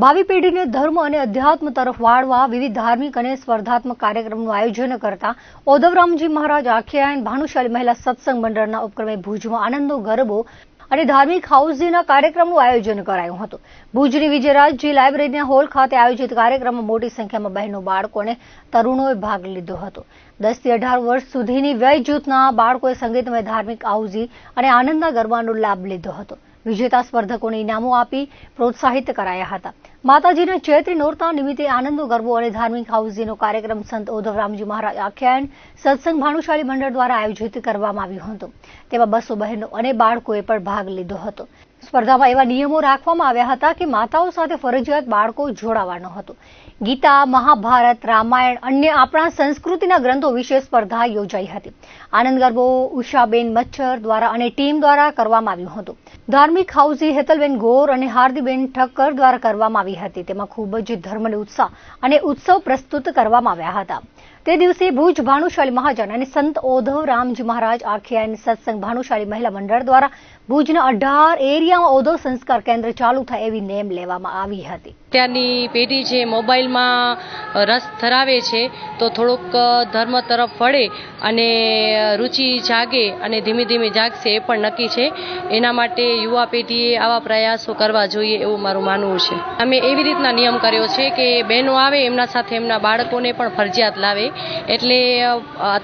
ભાવિ પેઢીને ધર્મ અને અધ્યાત્મ તરફ વાળવા વિવિધ ધાર્મિક અને સ્પર્ધાત્મક કાર્યક્રમનું આયોજન કરતા ઓધવરામજી મહારાજ આખ્યાન ભાનુશાલી મહિલા સત્સંગ મંડળના ઉપક્રમે ભુજમાં આનંદનો ગરબો અને ધાર્મિક હાઉસીના કાર્યક્રમનું આયોજન કરાયું હતું. ભુજની વિજયરાજજી લાઇબ્રેરીના હોલ ખાતે આયોજિત કાર્યક્રમમાં મોટી સંખ્યામાં બહેનો, બાળકો અને તરુણોએ ભાગ લીધો હતો. 10 થી 18 વર્ષ સુધીની વય જૂથના બાળકોએ સંગીતમય ધાર્મિક હાઉસી અને આનંદના ગરબાનો લાભ લીધો હતો. વિજેતા સ્પર્ધકોને ઇનામો આપી પ્રોત્સાહિત કરાયા હતા. માતાજીના ચૈત્રી નોરતા નિમિત્તે આનંદનો ગરબો અને ધાર્મિક હાઉસીનો કાર્યક્રમ સંત ઓધવરામજી મહારાજ આખ્યાન સત્સંગ ભાનુશાલી મંડળ દ્વારા આયોજિત કરવામાં આવ્યો હતો. તેમાં 200 બહેનો અને બાળકોએ પણ ભાગ લીધો હતો. સ્પર્ધામાં એવા નિયમો રાખવામાં આવ્યા હતા કે માતાઓ સાથે ફરજિયાત બાળકો જોડાવાનો હતો. ગીતા, મહાભારત, રામાયણ, અન્ય આપણા સંસ્કૃતિના ગ્રંથો વિશે સ્પર્ધા યોજાઈ હતી. આનંદ ગરબો ઉષાબેન મચ્છર દ્વારા અને ટીમ દ્વારા કરવામાં આવ્યો હતો. ધાર્મિક હાઉસી હેતલબેન ગોર અને હાર્દીબેન ઠક્કર દ્વારા કરવામાં આવી હતી. તેમાં ખૂબ જ ધર્મને ઉત્સાહ અને ઉત્સવ પ્રસ્તુત કરવામાં આવ્યા હતા. તે દિવસે ભુજ ભાનુશાલી મહાજન અને સંત ઓધવરામજી મહારાજ આખ્યાન સત્સંગ ભાનુશાલી મહિલા મંડળ દ્વારા ભુજના 18 એરિયામાં ઓધવ સંસ્કાર કેન્દ્ર ચાલુ થાય એવી નેમ લેવામાં આવી હતી. અત્યારની પેઢી જે મોબાઈલમાં રસ ધરાવે છે તો થોડુંક ધર્મ તરફ વળે અને રુચિ જાગે અને ધીમે ધીમે જાગશે એ પણ નક્કી છે. એના માટે યુવા પેઢીએ આવા પ્રયાસો કરવા જોઈએ એવું મારું માનવું છે. અમે એવી રીતના નિયમ કર્યો છે કે બહેનો આવે એમના સાથે એમના બાળકોને પણ ફરજિયાત લાવે. એટલે